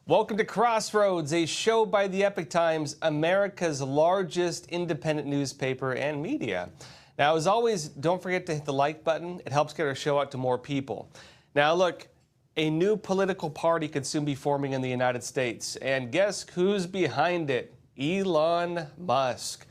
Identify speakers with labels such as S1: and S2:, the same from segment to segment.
S1: Welcome to Crossroads, a show by the Epoch Times, America's largest independent newspaper and media. Now, as always, don't forget to hit the like button. It helps get our show out to more people. Now, look, a new political party could soon be forming in the United States. And guess who's behind it? Elon Musk.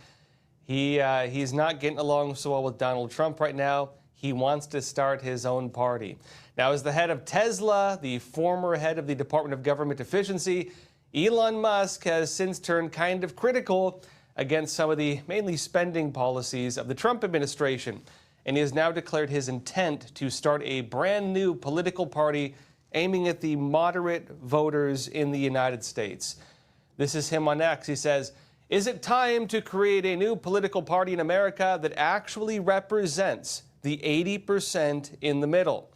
S1: He's not getting along so well with Donald Trump right now. He wants to start his own party. Now, as the head of Tesla, the former head of the Department of Government Efficiency, Elon Musk has since turned kind of critical against some of the mainly spending policies of the Trump administration. And he has now declared his intent to start a brand new political party aiming at the moderate voters in the United States. This is him on X. He says, "Is it time to create a new political party in America that actually represents the 80% in the middle?"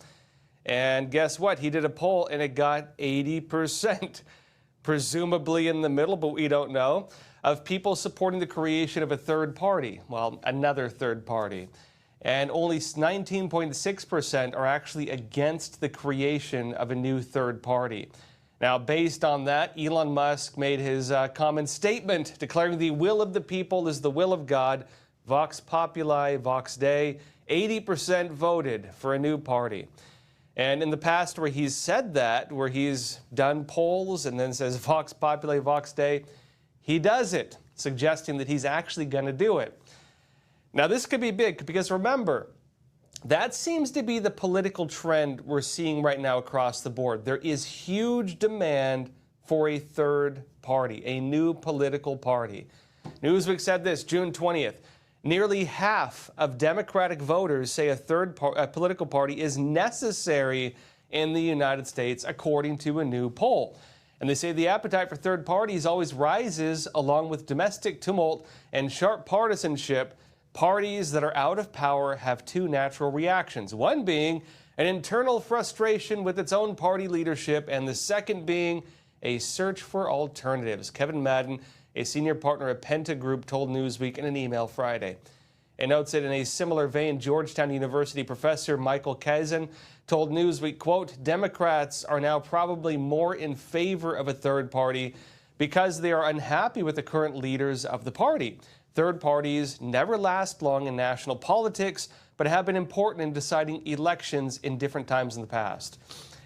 S1: And guess what? He did a poll and it got 80%, presumably in the middle, but we don't know, of people supporting the creation of a third party. Well, another third party. And only 19.6% are actually against the creation of a new third party. Now, based on that, Elon Musk made his common statement declaring the will of the people is the will of God. Vox populi, vox dei. 80% voted for a new party. And in the past where he's said that, where he's done polls and then says vox populi, vox dei, he does it, suggesting that he's actually going to do it. Now, this could be big because remember, that seems to be the political trend we're seeing right now across the board. There is huge demand for a third party, a new political party. Newsweek said this, June 20th. Nearly half of Democratic voters say a third political party is necessary in the United States, according to a new poll. And they say the appetite for third parties always rises along with domestic tumult and sharp partisanship. Parties that are out of power have two natural reactions, one being an internal frustration with its own party leadership, and the second being a search for alternatives. Kevin Madden, a senior partner at Penta Group, told Newsweek in an email Friday. It notes that in a similar vein, Georgetown University professor Michael Kazin told Newsweek, quote, Democrats are now probably more in favor of a third party because they are unhappy with the current leaders of the party. Third parties never last long in national politics, but have been important in deciding elections in different times in the past.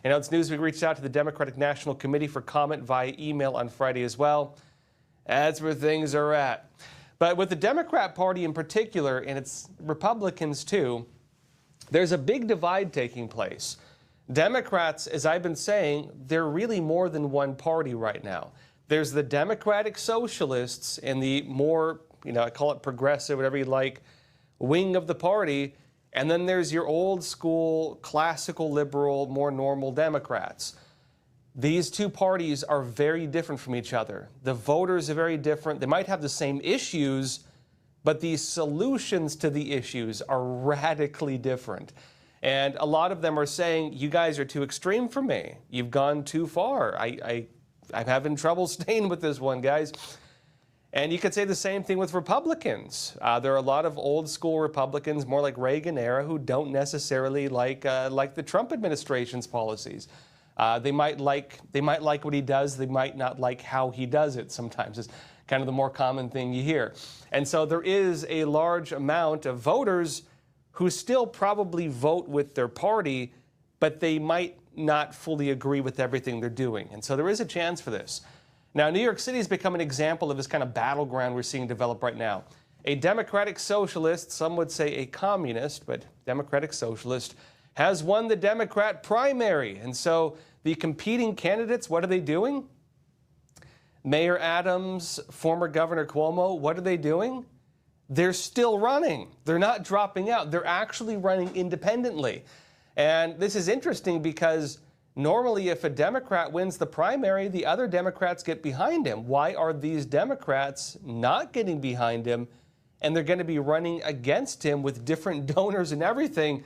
S1: And notes Newsweek reached out to the Democratic National Committee for comment via email on Friday as well. That's where things are at. But with the Democrat Party in particular, and its Republicans too, there's a big divide taking place. Democrats, as I've been saying, they're really more than one party right now. There's the Democratic Socialists and the more, I call it progressive, whatever you like, wing of the party. And then there's your old school, classical liberal, more normal Democrats. These two parties are very different from each other. The voters are very different. They might have the same issues, but the solutions to the issues are radically different. And a lot of them are saying, you guys are too extreme for me. You've gone too far. I'm having trouble staying with this one, guys. And you could say the same thing with Republicans. There are a lot of old school Republicans, more like Reagan era, who don't necessarily like the Trump administration's policies. They might like what he does. They might not like how he does it sometimes. It's kind of the more common thing you hear. And so there is a large amount of voters who still probably vote with their party, but they might not fully agree with everything they're doing. And so there is a chance for this. Now, New York City has become an example of this kind of battleground we're seeing develop right now. A Democratic Socialist, some would say a communist, but Democratic Socialist, has won the Democrat primary. And so the competing candidates, what are they doing? Mayor Adams, former Governor Cuomo, what are they doing? They're still running. They're not dropping out. They're actually running independently. And this is interesting because normally if a Democrat wins the primary, the other Democrats get behind him. Why are these Democrats not getting behind him? And they're going to be running against him with different donors and everything.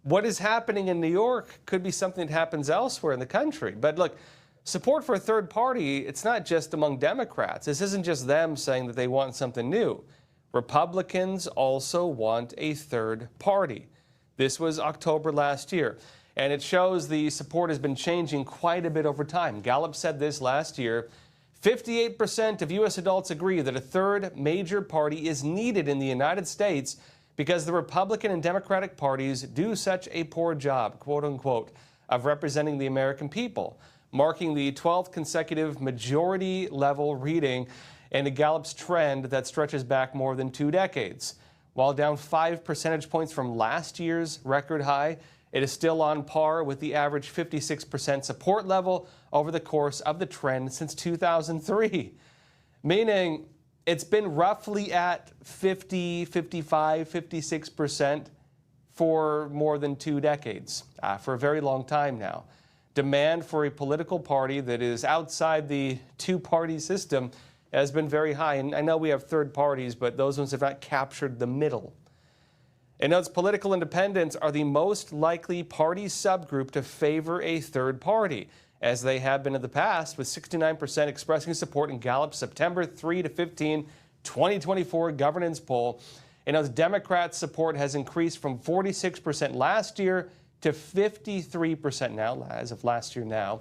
S1: What is happening in New York could be something that happens elsewhere in the country. But look, support for a third party, it's not just among Democrats. This isn't just them saying that they want something new. Republicans also want a third party. This was October last year. And it shows the support has been changing quite a bit over time. Gallup said this last year. 58% of U.S. adults agree that a third major party is needed in the United States because the Republican and Democratic parties do such a poor job, quote unquote, of representing the American people, marking the 12th consecutive majority level reading in Gallup's trend that stretches back more than 2 decades. While down 5 percentage points from last year's record high, it is still on par with the average 56% support level over the course of the trend since 2003, meaning it's been roughly at 50, 55, 56% for more than 2 decades, for a very long time now. Demand for a political party that is outside the two-party system has been very high. And I know we have third parties, but those ones have not captured the middle. It notes political independents are the most likely party subgroup to favor a third party, as they have been in the past, with 69% expressing support in Gallup's September 3 to 15, 2024 governance poll. It notes Democrats' support has increased from 46% last year to 53% now, as of last year now,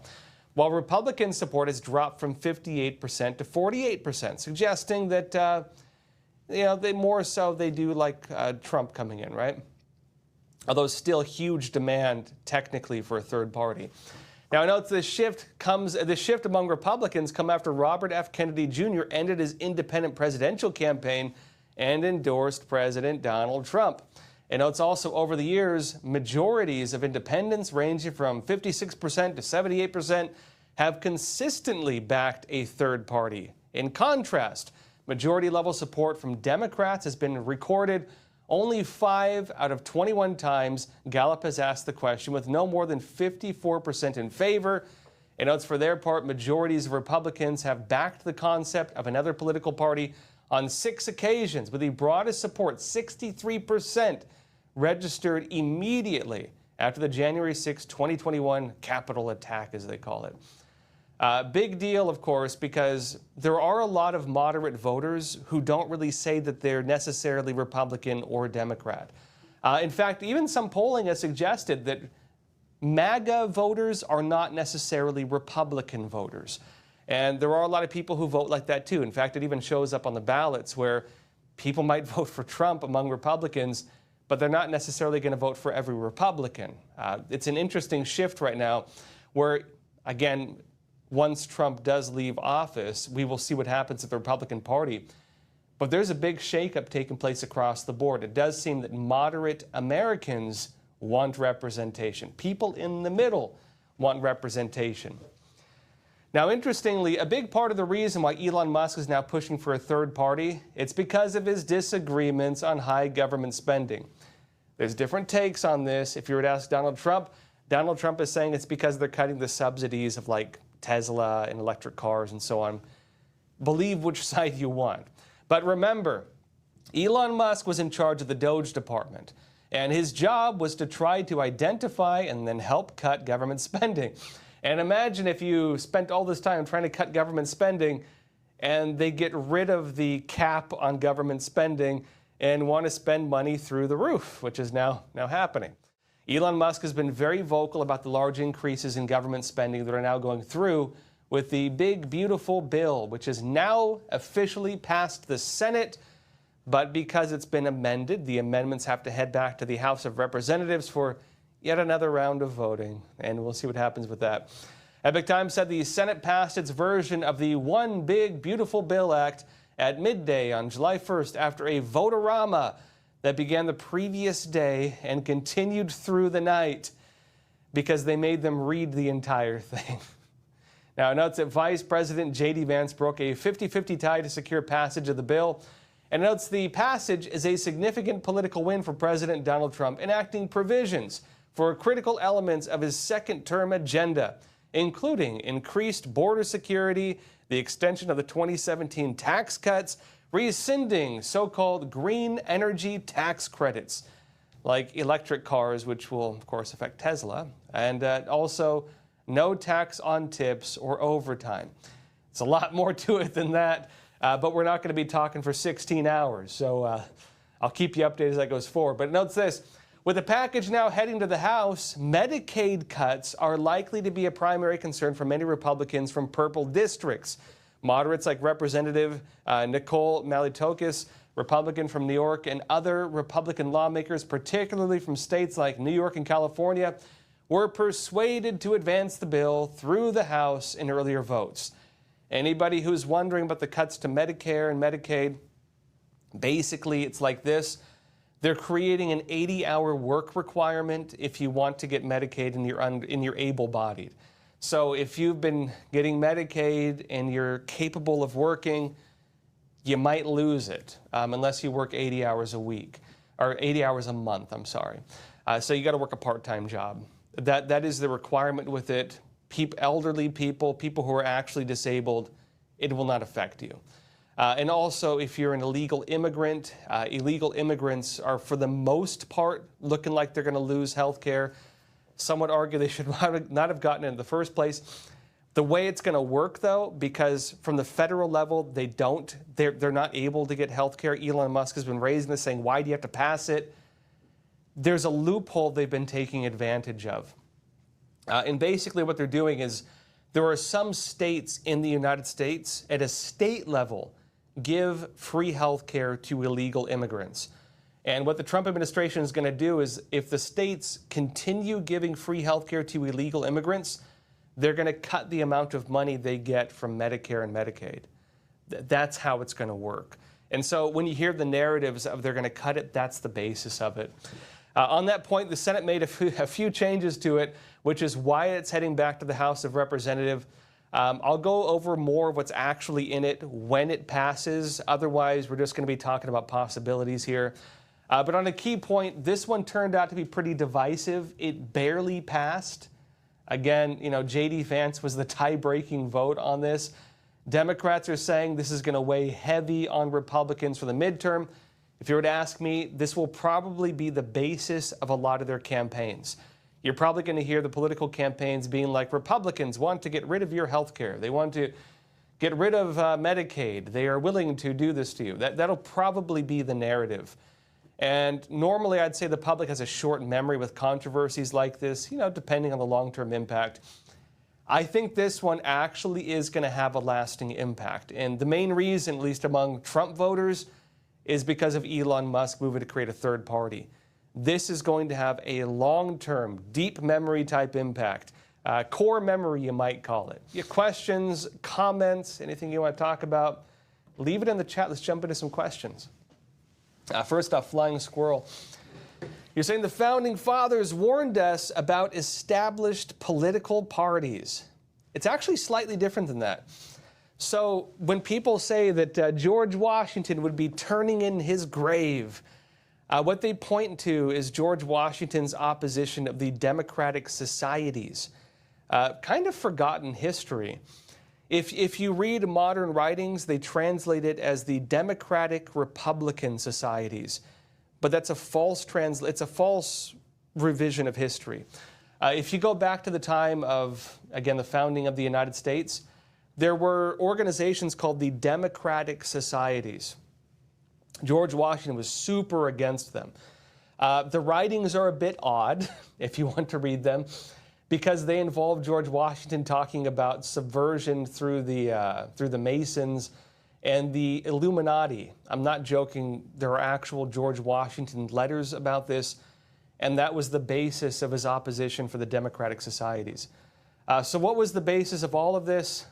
S1: while Republican support has dropped from 58% to 48%, suggesting that they more so they do like Trump coming in, right? Although still huge demand technically for a third party. Now, I note this shift among Republicans come after Robert F. Kennedy Jr. ended his independent presidential campaign and endorsed President Donald Trump. And notes also over the years, majorities of independents ranging from 56% to 78% have consistently backed a third party. In contrast, majority-level support from Democrats has been recorded only 5 out of 21 times Gallup has asked the question, with no more than 54% in favor. It notes for their part, majorities of Republicans have backed the concept of another political party on 6 occasions, with the broadest support, 63%, registered immediately after the January 6, 2021 Capitol attack, as they call it. Big deal, of course, because there are a lot of moderate voters who don't really say that they're necessarily Republican or Democrat. In fact, even some polling has suggested that MAGA voters are not necessarily Republican voters. And there are a lot of people who vote like that, too. In fact, it even shows up on the ballots where people might vote for Trump among Republicans, but they're not necessarily going to vote for every Republican. It's an interesting shift right now where, again, once Trump does leave office, we will see what happens at the Republican Party. But there's a big shakeup taking place across the board. It does seem that moderate Americans want representation. People in the middle want representation. Now, interestingly, a big part of the reason why Elon Musk is now pushing for a third party, it's because of his disagreements on high government spending. There's different takes on this. If you were to ask Donald Trump is saying it's because they're cutting the subsidies of like Tesla and electric cars and so on. Believe which side you want. But remember, Elon Musk was in charge of the Doge department, and his job was to try to identify and then help cut government spending. And imagine if you spent all this time trying to cut government spending and they get rid of the cap on government spending and want to spend money through the roof, which is now happening. Elon Musk has been very vocal about the large increases in government spending that are now going through with the big, beautiful bill, which is now officially passed the Senate. But because it's been amended, the amendments have to head back to the House of Representatives for yet another round of voting, and we'll see what happens with that. Epoch Times said the Senate passed its version of the One Big Beautiful Bill Act at midday on July 1st after a vote-a-rama that began the previous day and continued through the night because they made them read the entire thing. Now, notes that Vice President J.D. Vance broke a 50-50 tie to secure passage of the bill, and notes the passage is a significant political win for President Donald Trump, enacting provisions for critical elements of his second-term agenda, including increased border security, the extension of the 2017 tax cuts, rescinding so-called green energy tax credits, like electric cars, which will, of course, affect Tesla, and also no tax on tips or overtime. It's a lot more to it than that, but we're not going to be talking for 16 hours, so I'll keep you updated as that goes forward. But note this. With the package now heading to the House, Medicaid cuts are likely to be a primary concern for many Republicans from purple districts. Moderates like Representative Nicole Malliotakis, Republican from New York, and other Republican lawmakers, particularly from states like New York and California, were persuaded to advance the bill through the House in earlier votes. Anybody who's wondering about the cuts to Medicare and Medicaid, basically it's like this. They're creating an 80-hour work requirement if you want to get Medicaid and you're able-bodied. So if you've been getting Medicaid and you're capable of working, you might lose it unless you work 80 hours a week, or 80 hours a month, I'm sorry. So you got to work a part-time job. That is the requirement with it. Elderly people who are actually disabled, it will not affect you. And also, if you're an illegal immigrant, illegal immigrants are, for the most part, looking like they're going to lose health care. Some would argue they should not have gotten it in the first place. The way it's going to work, though, because from the federal level, they're not able to get health care. Elon Musk has been raising this, saying, why do you have to pass it? There's a loophole they've been taking advantage of. And basically what they're doing is there are some states in the United States at a state level give free health care to illegal immigrants. And what the Trump administration is going to do is if the states continue giving free health care to illegal immigrants, they're going to cut the amount of money they get from Medicare and Medicaid. That's how it's going to work. And so when you hear the narratives of they're going to cut it, that's the basis of it. On that point, the Senate made a few changes to it, which is why it's heading back to the House of Representatives. I'll go over more of what's actually in it when it passes. Otherwise, we're just going to be talking about possibilities here. But on a key point, this one turned out to be pretty divisive. It barely passed. Again, J.D. Vance was the tie-breaking vote on this. Democrats are saying this is going to weigh heavy on Republicans for the midterm. If you were to ask me, this will probably be the basis of a lot of their campaigns. You're probably going to hear the political campaigns being like, Republicans want to get rid of your health care. They want to get rid of Medicaid. They are willing to do this to you. That'll probably be the narrative. And normally I'd say the public has a short memory with controversies like this, depending on the long-term impact. I think this one actually is going to have a lasting impact. And the main reason, at least among Trump voters, is because of Elon Musk moving to create a third party. This is going to have a long-term, deep memory type impact. Core memory, you might call it. Your questions, comments, anything you want to talk about, leave it in the chat. Let's jump into some questions. First off, Flying Squirrel. You're saying the Founding Fathers warned us about established political parties. It's actually slightly different than that. So when people say that George Washington would be turning in his grave, what they point to is George Washington's opposition of the democratic societies. Kind of forgotten history. If you read modern writings, they translate it as the Democratic Republican societies. But that's a false it's a false revision of history. If you go back to the time of, again, the founding of the United States, there were organizations called the Democratic Societies. George Washington was super against them. The writings are a bit odd, if you want to read them, because they involve George Washington talking about subversion through the Masons and the Illuminati. I'm not joking. There are actual George Washington letters about this, and that was the basis of his opposition for the Democratic Societies. So what was the basis of all of this?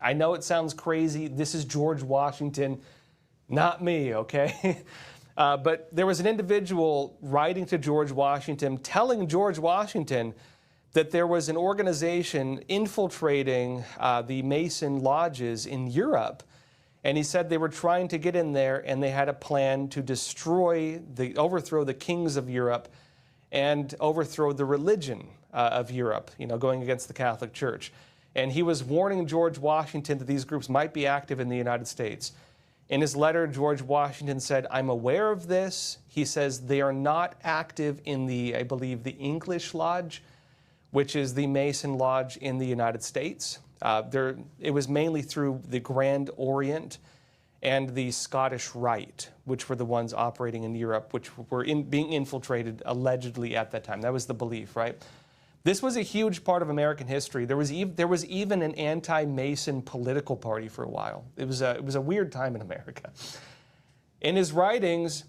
S1: I know it sounds crazy. This is George Washington, not me, okay? But there was an individual writing to George Washington, telling George Washington that there was an organization infiltrating the Mason lodges in Europe. And he said they were trying to get in there, and they had a plan to overthrow the kings of Europe and overthrow the religion of Europe, going against the Catholic Church. And he was warning George Washington that these groups might be active in the United States. In his letter, George Washington said, I'm aware of this. He says they are not active in I believe, the English Lodge, which is the Mason Lodge in the United States. It was mainly through the Grand Orient. and the Scottish Rite, which were the ones operating in Europe, which were being infiltrated allegedly at that time. That was the belief, right? This was a huge part of American history. There was even an anti-Mason political party for a while. It was a weird time in America. In his writings,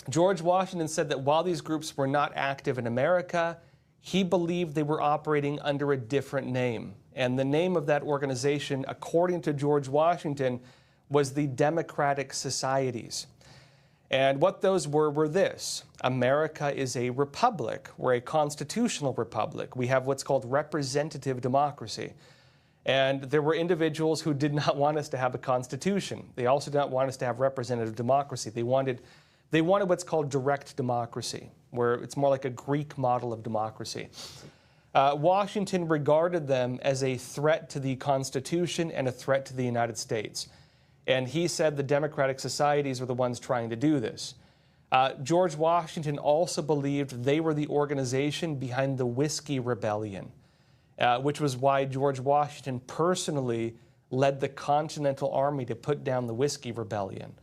S1: George Washington said that while these groups were not active in America, he believed they were operating under a different name. And the name of that organization, according to George Washington, was the Democratic Societies. And what those were this: America is a republic. We're a constitutional republic. We have what's called representative democracy. And there were individuals who did not want us to have a constitution. They also did not want us to have representative democracy. They wanted what's called direct democracy, where it's more like a Greek model of democracy. Washington regarded them as a threat to the Constitution and a threat to the United States. And he said the Democratic Societies were the ones trying to do this. George Washington also believed they were the organization behind the Whiskey Rebellion, which was why George Washington personally led the Continental Army to put down the Whiskey Rebellion.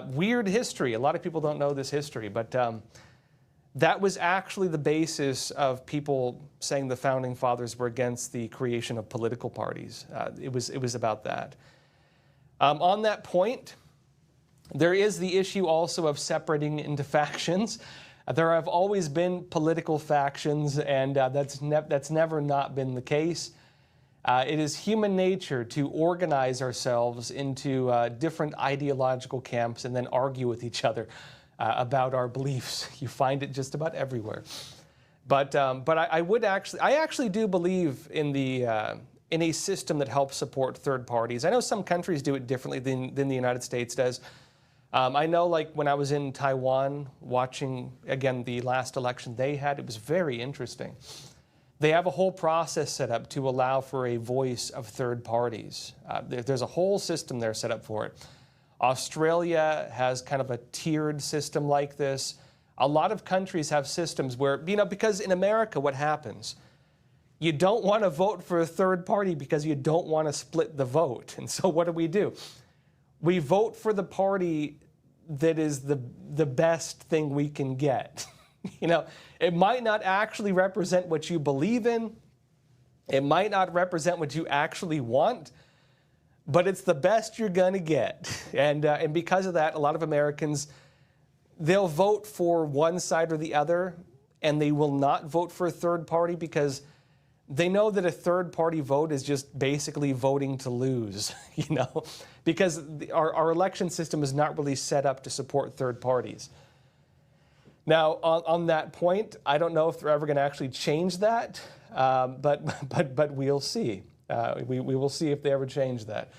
S1: Weird history. A lot of people don't know this history, but that was actually the basis of people saying the Founding Fathers were against the creation of political parties. It was about that. On that point, there is the issue also of separating into factions. There have always been political factions, and that's never not been the case. It is human nature to organize ourselves into different ideological camps and then argue with each other about our beliefs. You find it just about everywhere. But I actually do believe in a system that helps support third parties. I know some countries do it differently than the United States does. I know, like, when I was in Taiwan watching, again, the last election they had, it was very interesting. They have a whole process set up to allow for a voice of third parties. There's a whole system there set up for it. Australia has kind of a tiered system like this. A lot of countries have systems where, because in America, what happens? You don't want to vote for a third party because you don't want to split the vote. And so what do? We vote for the party that is the best thing we can get. It might not actually represent what you believe in. It might not represent what you actually want, but it's the best you're going to get. And because of that, a lot of Americans, they'll vote for one side or the other, and they will not vote for a third party because they know that a third party vote is just basically voting to lose, because our election system is not really set up to support third parties. Now, on that point, I don't know if they're ever going to actually change that, but we'll see. We will see if they ever change that.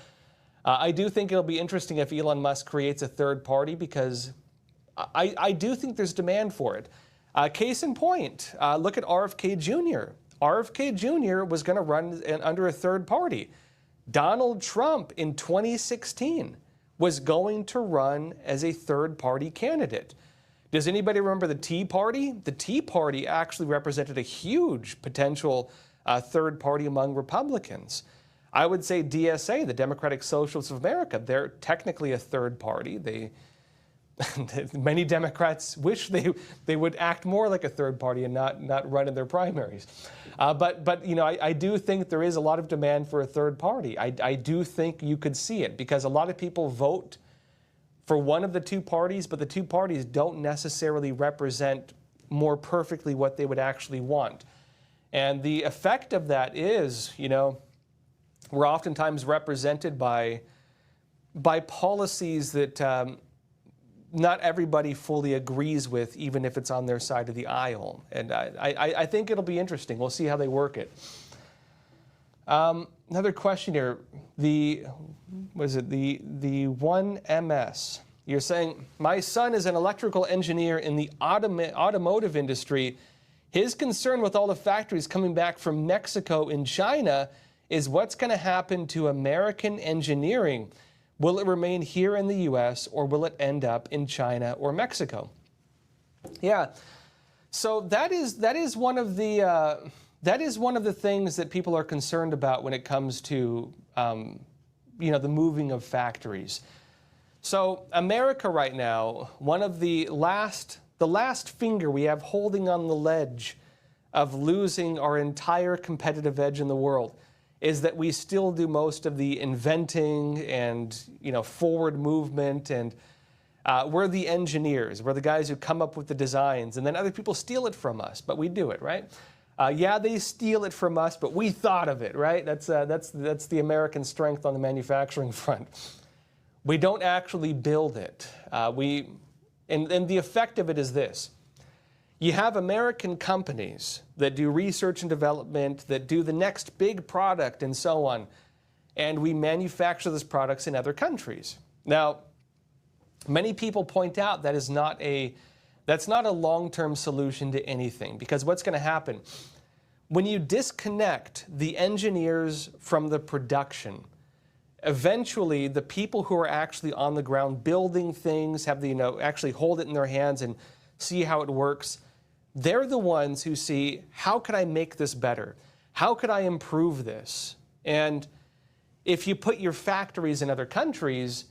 S1: I do think it'll be interesting if Elon Musk creates a third party because I do think there's demand for it. Case in point, look at RFK Jr. RFK Jr. was going to run under a third party. Donald Trump in 2016 was going to run as a third party candidate. Does anybody remember the Tea Party? The Tea Party actually represented a huge potential third party among Republicans. I would say DSA, the Democratic Socialists of America, they're technically a third party. Many Democrats wish they would act more like a third party and not run in their primaries. But I do think there is a lot of demand for a third party. I do think you could see it because a lot of people vote for one of the two parties, but the two parties don't necessarily represent more perfectly what they would actually want. And the effect of that is, we're oftentimes represented by policies that not everybody fully agrees with, even if it's on their side of the aisle. And I think it'll be interesting. We'll see how they work it. Another question here. The 1MS. You're saying, my son is an electrical engineer in the automotive industry. His concern with all the factories coming back from Mexico and China is what's going to happen to American engineering. Will it remain here in the U.S. or will it end up in China or Mexico? Yeah, so that is one of the things that people are concerned about when it comes to the moving of factories. So America right now, one of the last finger we have holding on the ledge of losing our entire competitive edge in the world is that we still do most of the inventing and forward movement, and we're the engineers. We're the guys who come up with the designs, and then other people steal it from us, but we do it, right? Yeah, they steal it from us, but we thought of it, right? That's the American strength on the manufacturing front. We don't actually build it. And the effect of it is this. You have American companies that do research and development, that do the next big product and so on, and we manufacture those products in other countries. Now, many people point out that's not a long-term solution to anything, because what's going to happen when you disconnect the engineers from the production, eventually the people who are actually on the ground building things, have the actually hold it in their hands and see how it works, they're the ones who see, how could I make this better? How could I improve this? And if you put your factories in other countries,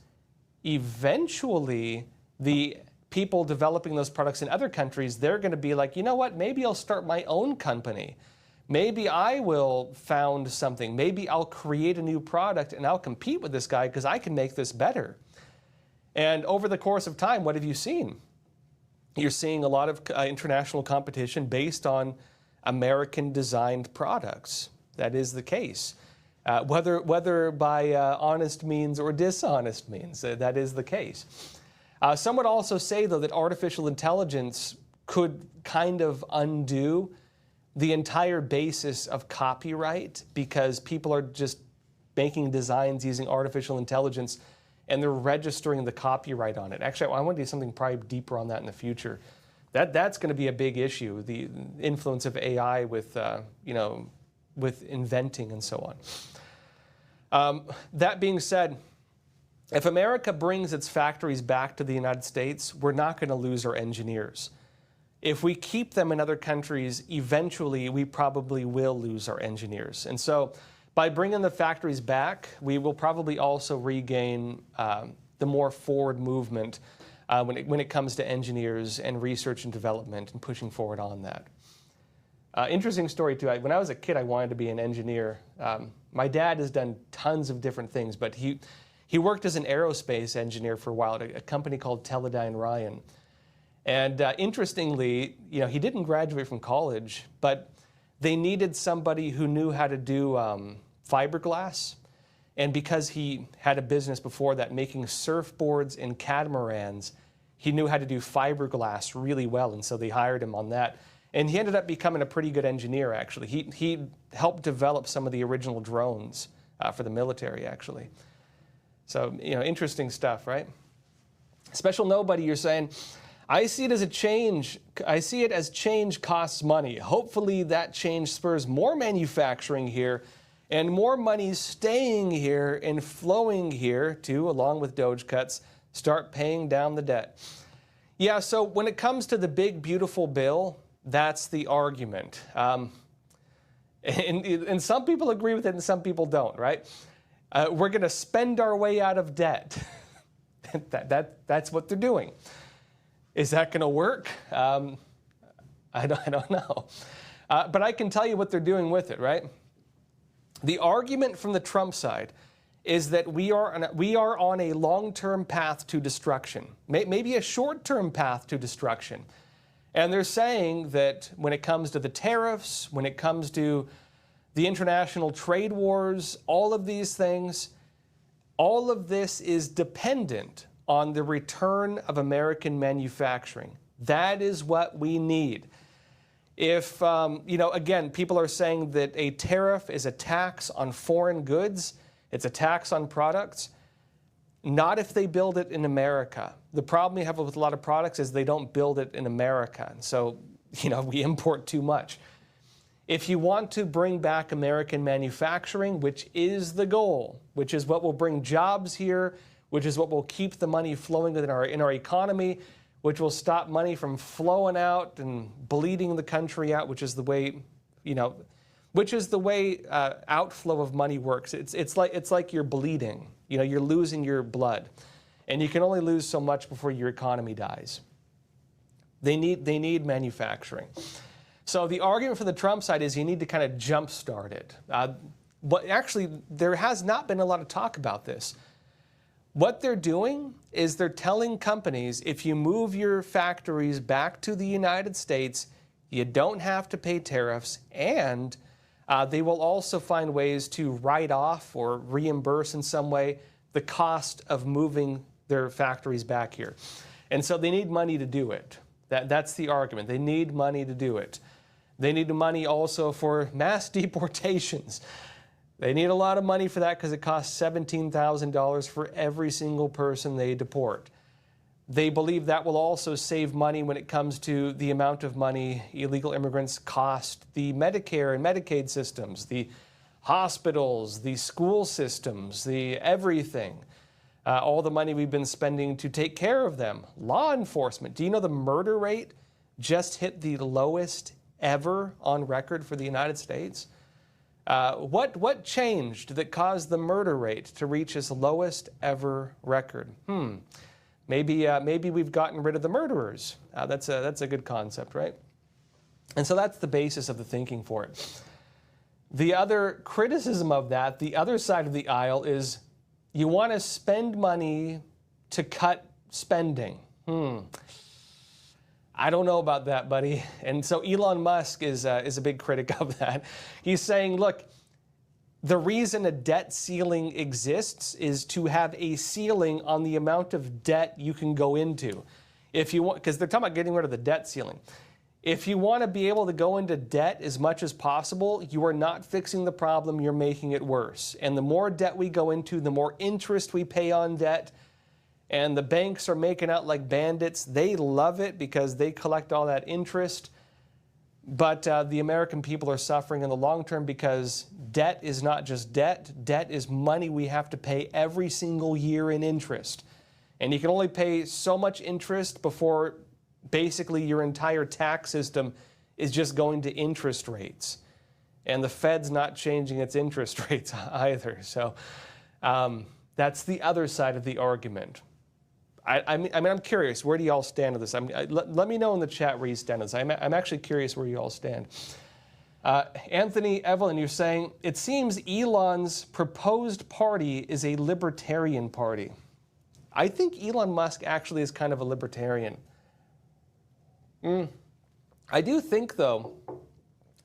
S1: eventually the people developing those products in other countries, they're going to be like, you know what, maybe I'll start my own company. Maybe I will found something. Maybe I'll create a new product and I'll compete with this guy because I can make this better. And over the course of time, what have you seen? You're seeing a lot of international competition based on American-designed products. That is the case. Whether by honest means or dishonest means, that is the case. Some would also say, though, that artificial intelligence could kind of undo the entire basis of copyright, because people are just making designs using artificial intelligence and they're registering the copyright on it. Actually, I want to do something probably deeper on that in the future. That's going to be a big issue, the influence of AI with, with inventing and so on. That being said, if America brings its factories back to the United States, we're not going to lose our engineers. If we keep them in other countries, eventually we probably will lose our engineers. And so by bringing the factories back, we will probably also regain the more forward movement when it comes to engineers and research and development and pushing forward on that. Interesting story too. When I was a kid, I wanted to be an engineer. My dad has done tons of different things, but he worked as an aerospace engineer for a while at a company called Teledyne Ryan. And interestingly, he didn't graduate from college, but they needed somebody who knew how to do fiberglass. And because he had a business before that making surfboards and catamarans, he knew how to do fiberglass really well. And so they hired him on that. And he ended up becoming a pretty good engineer, actually. He helped develop some of the original drones for the military, actually. So, interesting stuff, right? Special nobody, you're saying, I see it as a change. I see it as change costs money. Hopefully that change spurs more manufacturing here and more money staying here and flowing here to, along with Doge cuts, start paying down the debt. Yeah, so when it comes to the big, beautiful bill, that's the argument. And some people agree with it and some people don't, right? We're going to spend our way out of debt. That's what they're doing. Is that going to work? I don't know. But I can tell you what they're doing with it, right? The argument from the Trump side is that we are on a long-term path to destruction, maybe a short-term path to destruction. And they're saying that when it comes to the tariffs, when it comes to the international trade wars, all of these things, all of this is dependent on the return of American manufacturing. That is what we need. If, again, people are saying that a tariff is a tax on foreign goods, it's a tax on products, not if they build it in America. The problem you have with a lot of products is they don't build it in America. And so, we import too much. If you want to bring back American manufacturing, which is the goal, which is what will bring jobs here, which is what will keep the money flowing in our economy, which will stop money from flowing out and bleeding the country out, which is the way, outflow of money works. It's like you're bleeding. You're losing your blood. And you can only lose so much before your economy dies. They need manufacturing. So the argument for the Trump side is you need to kind of jumpstart it. But actually, there has not been a lot of talk about this. What they're doing is they're telling companies, if you move your factories back to the United States, you don't have to pay tariffs, and they will also find ways to write off or reimburse in some way the cost of moving their factories back here. And so they need money to do it. That's the argument. They need money to do it. They need the money also for mass deportations. They need a lot of money for that because it costs $17,000 for every single person they deport. They believe that will also save money when it comes to the amount of money illegal immigrants cost the Medicare and Medicaid systems, the hospitals, the school systems, the everything. All the money we've been spending to take care of them. Law enforcement. Do you know the murder rate just hit the lowest ever on record for the United States? What changed that caused the murder rate to reach its lowest ever record? Maybe we've gotten rid of the murderers. That's a good concept, right? And so that's the basis of the thinking for it. The other criticism of that, the other side of the aisle, is you want to spend money to cut spending. I don't know about that, buddy. And so Elon Musk is a big critic of that. He's saying, look, the reason a debt ceiling exists is to have a ceiling on the amount of debt you can go into. If you want, because they're talking about getting rid of the debt ceiling. If you want to be able to go into debt as much as possible, you are not fixing the problem, you're making it worse. And the more debt we go into, the more interest we pay on debt. And the banks are making out like bandits. They love it because they collect all that interest. But the American people are suffering in the long term because debt is not just debt. Debt is money we have to pay every single year in interest. And you can only pay so much interest before basically your entire tax system is just going to interest rates. And the Fed's not changing its interest rates either. So that's the other side of the argument. I mean, I'm curious, where do y'all stand on this? Let me know in the chat where you stand on this. I'm actually curious where you all stand. Anthony Evelyn, you're saying, it seems Elon's proposed party is a libertarian party. I think Elon Musk actually is kind of a libertarian. I do think, though,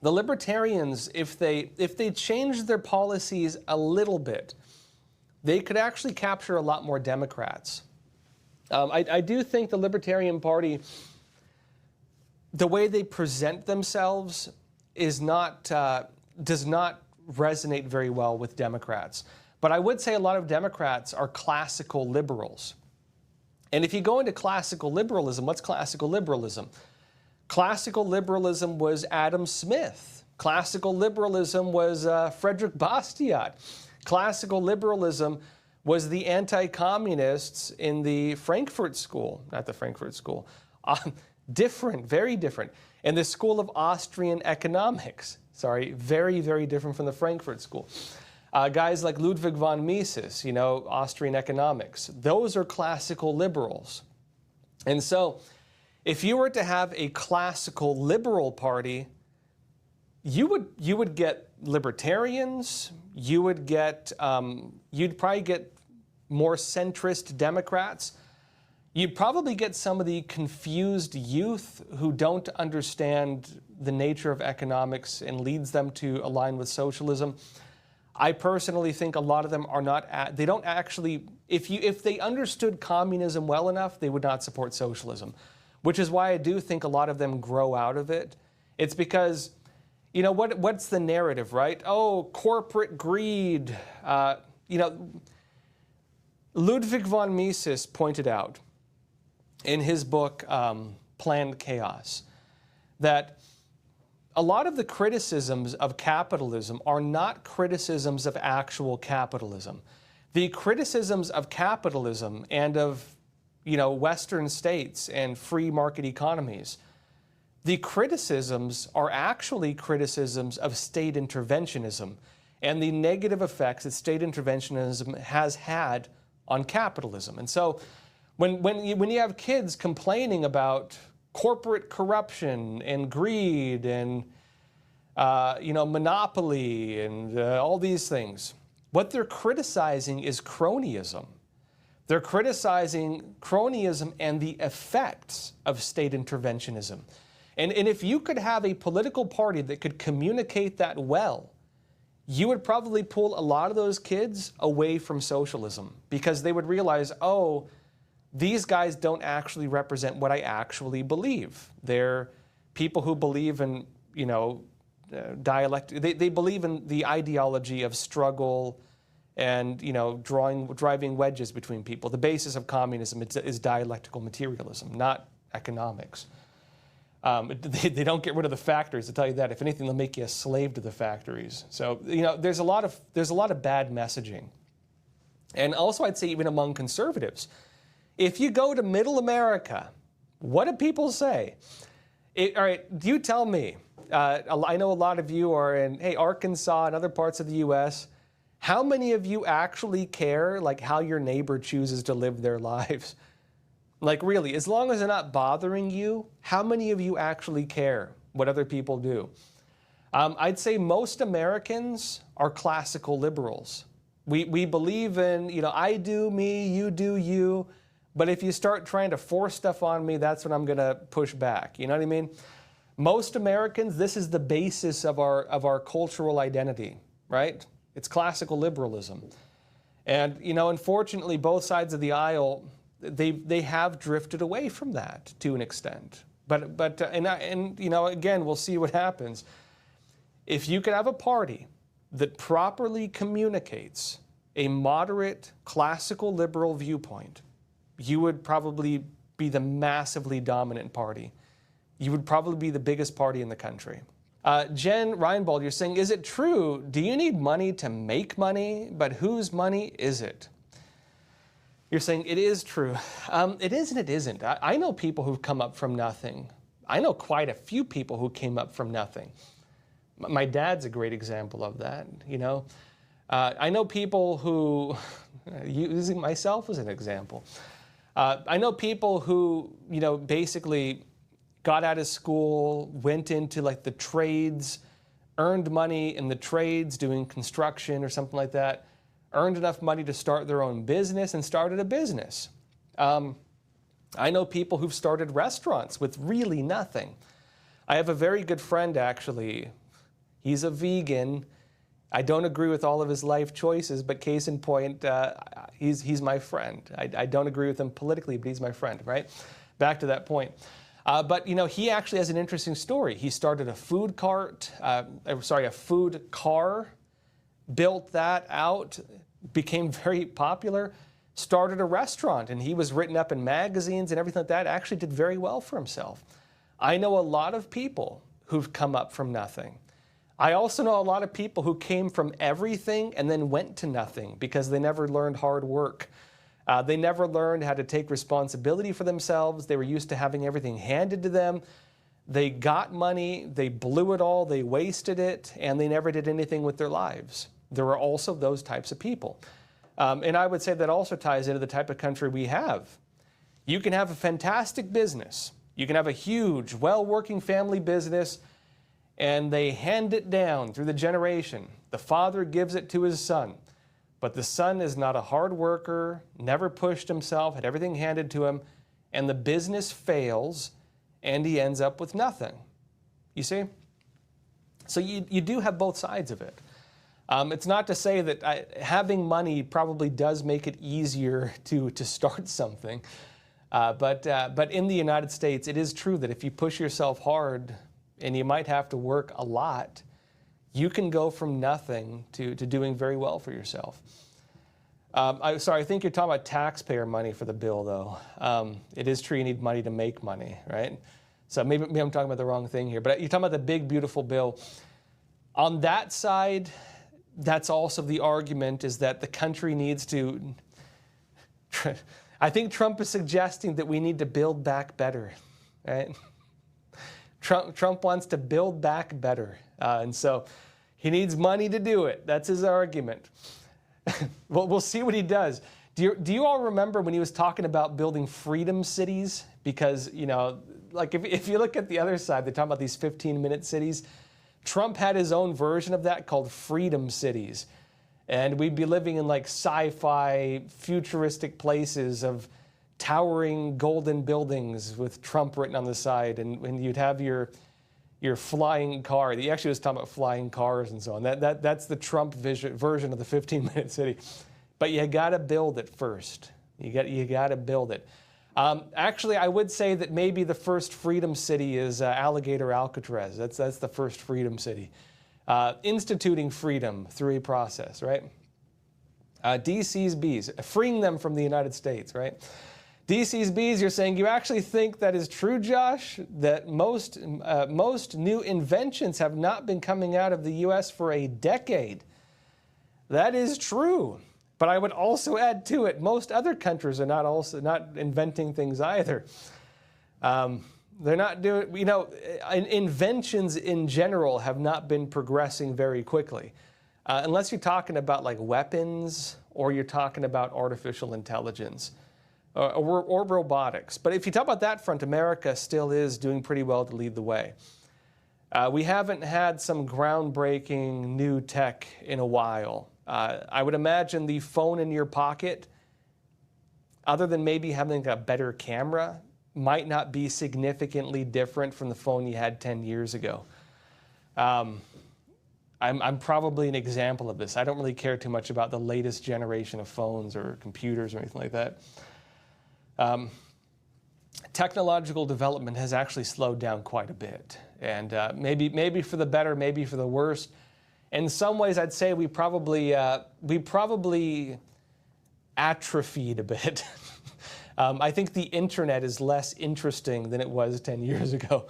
S1: the libertarians, if they change their policies a little bit, they could actually capture a lot more Democrats. I do think the Libertarian Party, the way they present themselves is not does not resonate very well with Democrats. But I would say a lot of Democrats are classical liberals. And if you go into classical liberalism, what's classical liberalism? Classical liberalism was Adam Smith. Classical liberalism was Frederick Bastiat. Classical liberalism was the anti-communists in the Frankfurt School, not the Frankfurt School, different, very different. And the School of Austrian Economics, sorry, very, very different from the Frankfurt School. Guys like Ludwig von Mises, you know, Austrian economics, those are classical liberals. And so if you were to have a classical liberal party, you would get libertarians, you would get, you'd probably get more centrist Democrats. You'd probably get some of the confused youth who don't understand the nature of economics and leads them to align with socialism. I personally think a lot of them are not, they don't actually, if they understood communism well enough, they would not support socialism, which is why I do think a lot of them grow out of it. It's because, you know, what's the narrative, right? Oh, corporate greed. You know, Ludwig von Mises pointed out in his book, Planned Chaos, that a lot of the criticisms of capitalism are not criticisms of actual capitalism. The criticisms of capitalism and of, you know, Western states and free market economies, the criticisms are actually criticisms of state interventionism and the negative effects that state interventionism has had on capitalism. And so when you have kids complaining about corporate corruption and greed and monopoly and all these things, what they're criticizing is cronyism. They're criticizing cronyism and the effects of state interventionism. And if you could have a political party that could communicate that well, you would probably pull a lot of those kids away from socialism, because they would realize, oh, these guys don't actually represent what I actually believe. They're people who believe in, dialect. They believe in the ideology of struggle and, driving wedges between people. The basis of communism is dialectical materialism, not economics. They don't get rid of the factories, to tell you that. If anything, they'll make you a slave to the factories. So, there's a lot of bad messaging. And also, I'd say even among conservatives, if you go to middle America, what do people say? All right, you tell me. I know a lot of you are in, Arkansas and other parts of the U.S. How many of you actually care, like, how your neighbor chooses to live their lives? Like, really, as long as they're not bothering you, how many of you actually care what other people do? I'd say most Americans are classical liberals. We believe in, I do me, you do you. But if you start trying to force stuff on me, that's when I'm going to push back. You know what I mean? Most Americans, this is the basis of our cultural identity, right? It's classical liberalism. And, unfortunately, both sides of the aisle, they have drifted away from that to an extent. But again, we'll see what happens. If you could have a party that properly communicates a moderate, classical liberal viewpoint, you would probably be the massively dominant party. You would probably be the biggest party in the country. Jen Reinbold, you're saying, is it true? Do you need money to make money? But whose money is it? You're saying it is true. It is and it isn't. I know people who've come up from nothing. I know quite a few people who came up from nothing. My dad's a great example of that, I know people who, using myself as an example, I know people who, basically got out of school, went into like the trades, earned money in the trades doing construction or something like that, earned enough money to start their own business and started a business. I know people who've started restaurants with really nothing. I have a very good friend, actually. He's a vegan. I don't agree with all of his life choices, but case in point, he's my friend. I don't agree with him politically, but he's my friend, right? Back to that point. But he actually has an interesting story. He started a food car, built that out, became very popular, started a restaurant, and he was written up in magazines and everything like that, actually did very well for himself. I know a lot of people who've come up from nothing. I also know a lot of people who came from everything and then went to nothing because they never learned hard work. They never learned how to take responsibility for themselves. They were used to having everything handed to them. They got money, they blew it all, they wasted it, and they never did anything with their lives. There are also those types of people. And I would say that also ties into the type of country we have. You can have a fantastic business. You can have a huge, well-working family business, and they hand it down through the generation. The father gives it to his son. But the son is not a hard worker, never pushed himself, had everything handed to him, and the business fails, and he ends up with nothing. You see? So you do have both sides of it. It's not to say that having money probably does make it easier to start something. But in the United States, it is true that if you push yourself hard, and you might have to work a lot, you can go from nothing to doing very well for yourself. I think you're talking about taxpayer money for the bill, though. It is true you need money to make money, right? So maybe I'm talking about the wrong thing here. But you're talking about the big, beautiful bill. On that side, that's also the argument, is that the country needs to... I think Trump is suggesting that we need to build back better, right? Trump wants to build back better, and so he needs money to do it. That's his argument. Well, we'll see what he does. Do you all remember when he was talking about building freedom cities? Because, like if you look at the other side, they're talking about these 15-minute cities. Trump had his own version of that called freedom cities. And we'd be living in like sci-fi, futuristic places of towering golden buildings with Trump written on the side. And you'd have your flying car. He actually was talking about flying cars and so on. That's the Trump version of the 15-minute city. But you got to build it first. You got to build it. Actually, I would say that maybe the first freedom city is Alligator Alcatraz. That's the first freedom city. Instituting freedom through a process, right? DC's bees, freeing them from the United States, right? DC's bees, you're saying you actually think that is true, Josh? That most new inventions have not been coming out of the U.S. for a decade. That is true. But I would also add to it, most other countries are not inventing things either. They're not doing, inventions in general have not been progressing very quickly. Unless you're talking about like weapons or you're talking about artificial intelligence or robotics. But if you talk about that front, America still is doing pretty well to lead the way. We haven't had some groundbreaking new tech in a while. I would imagine the phone in your pocket, other than maybe having a better camera, might not be significantly different from the phone you had 10 years ago. I'm probably an example of this. I don't really care too much about the latest generation of phones or computers or anything like that. Technological development has actually slowed down quite a bit. And maybe for the better, maybe for the worse. In some ways, I'd say we probably atrophied a bit. I think the internet is less interesting than it was 10 years ago.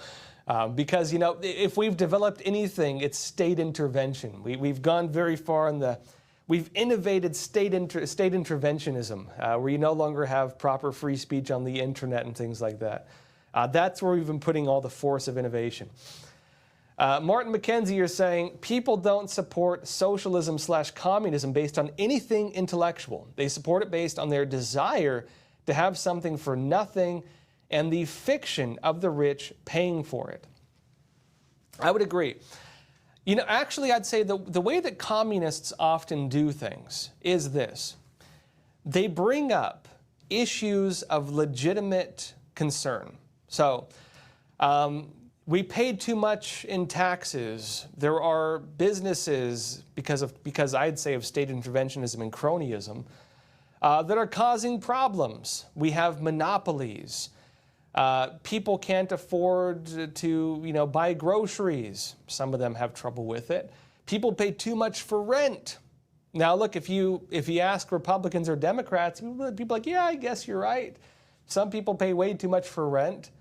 S1: Because, if we've developed anything, it's state intervention. We've gone very far we've innovated state interventionism, where you no longer have proper free speech on the internet and things like that. That's where we've been putting all the force of innovation. Martin McKenzie, you're saying people don't support socialism/communism based on anything intellectual. They support it based on their desire to have something for nothing and the fiction of the rich paying for it. I would agree. Actually, I'd say the way that communists often do things is this. They bring up issues of legitimate concern. So, we paid too much in taxes. There are businesses, because I'd say of state interventionism and cronyism, that are causing problems. We have monopolies. People can't afford to, buy groceries. Some of them have trouble with it. People pay too much for rent. Now, look, if you ask Republicans or Democrats, people are like, yeah, I guess you're right. Some people pay way too much for rent.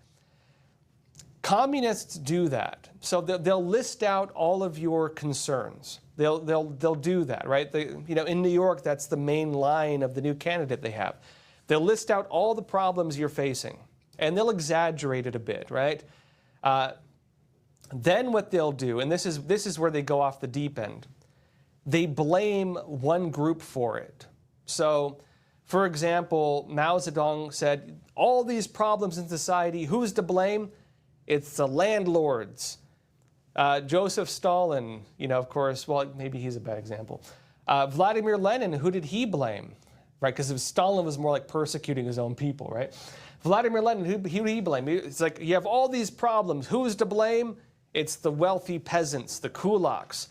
S1: Communists do that. So they'll list out all of your concerns. They'll do that, right? In New York, that's the main line of the new candidate they have. They'll list out all the problems you're facing, and they'll exaggerate it a bit, right? Then what they'll do, and this is where they go off the deep end, they blame one group for it. So, for example, Mao Zedong said, all these problems in society, who's to blame? It's the landlords. Joseph Stalin, of course, well, maybe he's a bad example. Vladimir Lenin, who did he blame? Right, because Stalin was more like persecuting his own people, right? Vladimir Lenin, who did he blame? It's like you have all these problems. Who's to blame? It's the wealthy peasants, the kulaks,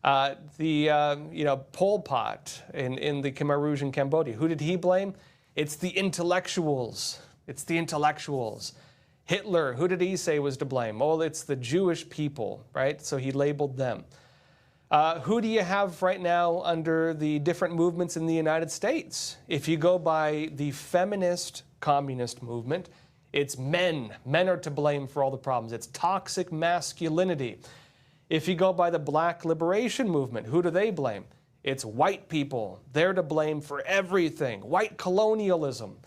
S1: Pol Pot in the Khmer Rouge in Cambodia. Who did he blame? It's the intellectuals. It's the intellectuals. Hitler, who did he say was to blame? Oh, it's the Jewish people, right? So he labeled them. Who do you have right now under the different movements in the United States? If you go by the feminist communist movement, it's men. Men are to blame for all the problems. It's toxic masculinity. If you go by the Black liberation movement, who do they blame? It's white people. They're to blame for everything. White colonialism.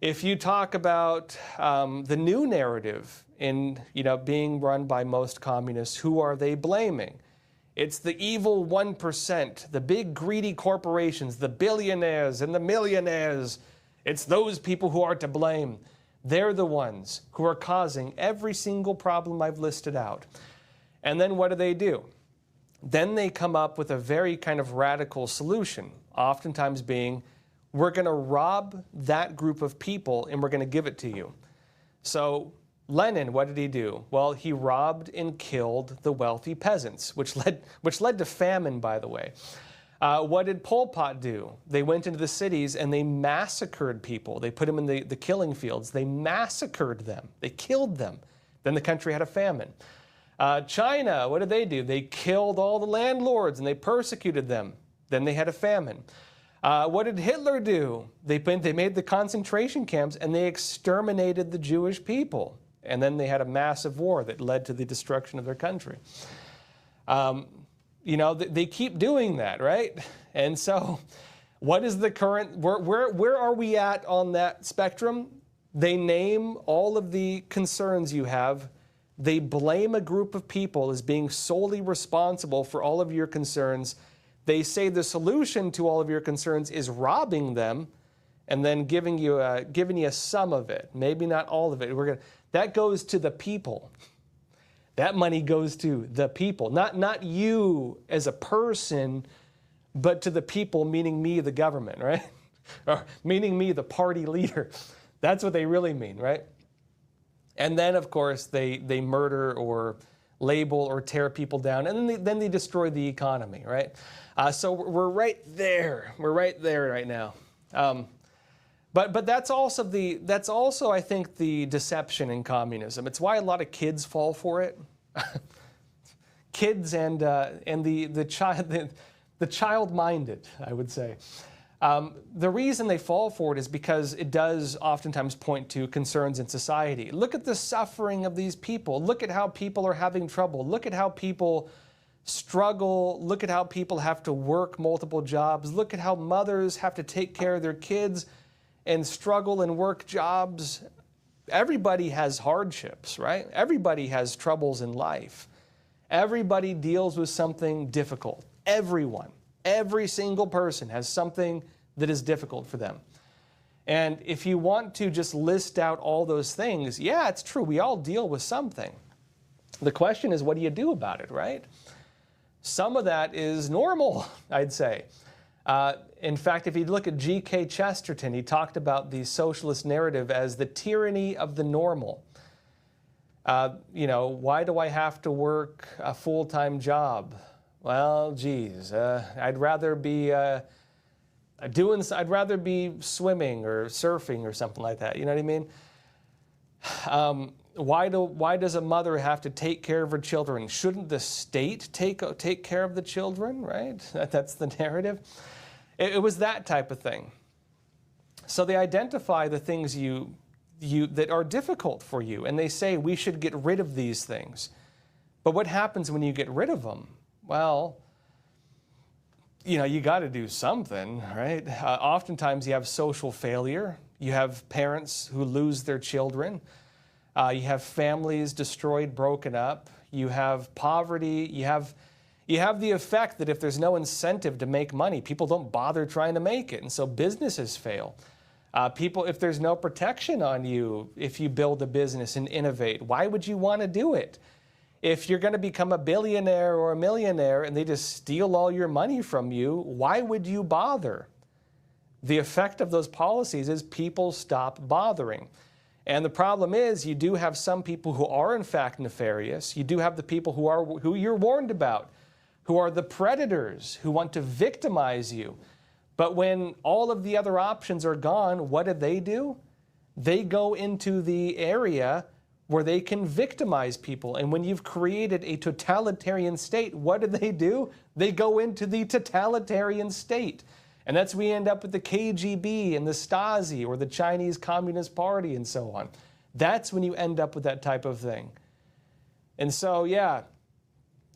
S1: If you talk about the new narrative in being run by most communists, who are they blaming? It's the evil 1%, the big greedy corporations, the billionaires and the millionaires. It's those people who are to blame. They're the ones who are causing every single problem I've listed out. And then what do? Then they come up with a very kind of radical solution, oftentimes being, we're going to rob that group of people and we're going to give it to you. So Lenin, what did he do? Well, he robbed and killed the wealthy peasants, which led to famine, by the way. What did Pol Pot do? They went into the cities and they massacred people. They put them in the killing fields. They massacred them. They killed them. Then the country had a famine. China, what did they do? They killed all the landlords and they persecuted them. Then they had a famine. What did Hitler do? They made the concentration camps and they exterminated the Jewish people. And then they had a massive war that led to the destruction of their country. You know, they keep doing that, right? And so what is the current, where are we at on that spectrum? They name all of the concerns you have. They blame a group of people as being solely responsible for all of your concerns. They say the solution to all of your concerns is robbing them and then giving you some of it, maybe not all of it. That goes to the people. That money goes to the people, not you as a person, but to the people, meaning me, the government, right? Or meaning me, the party leader. That's what they really mean, right? And then, of course, they murder or label or tear people down, and then they destroy the economy, right? So we're right there. We're right there right now. But that's also I think the deception in communism. It's why a lot of kids fall for it. Kids and the child-minded, I would say. The reason they fall for it is because it does oftentimes point to concerns in society. Look at the suffering of these people. Look at how people are having trouble. Look at how people struggle. Look at how people have to work multiple jobs. Look at how mothers have to take care of their kids and struggle and work jobs. Everybody has hardships, right? Everybody has troubles in life. Everybody deals with something difficult. Everyone. Every single person has something that is difficult for them. And if you want to just list out all those things, yeah, it's true. We all deal with something. The question is, what do you do about it, right? Some of that is normal, I'd say. In fact, if you look at G.K. Chesterton, he talked about the socialist narrative as the tyranny of the normal. You know, why do I have to work a full-time job? Well, geez, I'd rather be swimming or surfing or something like that. You know what I mean? Why does a mother have to take care of her children? Shouldn't the state take care of the children? Right? That's the narrative. It was that type of thing. So they identify the things that are difficult for you, and they say we should get rid of these things. But what happens when you get rid of them? Well, you know, you got to do something, right? Oftentimes you have social failure. You have parents who lose their children. You have families destroyed, broken up. You have poverty. You have the effect that if there's no incentive to make money, people don't bother trying to make it. And so businesses fail. If there's no protection on you, if you build a business and innovate, why would you want to do it? If you're going to become a billionaire or a millionaire and they just steal all your money from you, why would you bother? The effect of those policies is people stop bothering. And the problem is you do have some people who are in fact nefarious. You do have the people who you're warned about, who are the predators, who want to victimize you. But when all of the other options are gone, what do? They go into the area where they can victimize people. And when you've created a totalitarian state, what do? They go into the totalitarian state. And that's where we end up with the KGB and the Stasi or the Chinese Communist Party and so on. That's when you end up with that type of thing. And so, yeah,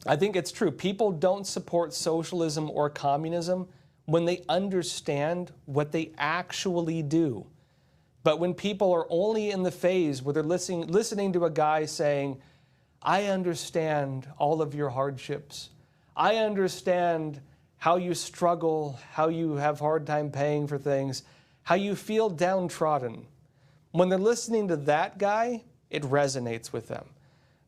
S1: I think it's true. People don't support socialism or communism when they understand what they actually do. But when people are only in the phase where they're listening to a guy saying, I understand all of your hardships. I understand how you struggle, how you have a hard time paying for things, how you feel downtrodden. When they're listening to that guy, it resonates with them.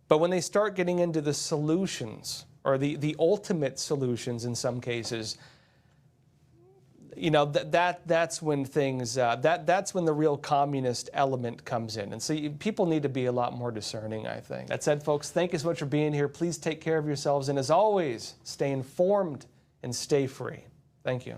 S1: But when they start getting into the solutions, or the ultimate solutions in some cases, you know, that's when things, that's when the real communist element comes in. And so people need to be a lot more discerning, I think. That said, folks, thank you so much for being here. Please take care of yourselves. And as always, stay informed and stay free. Thank you.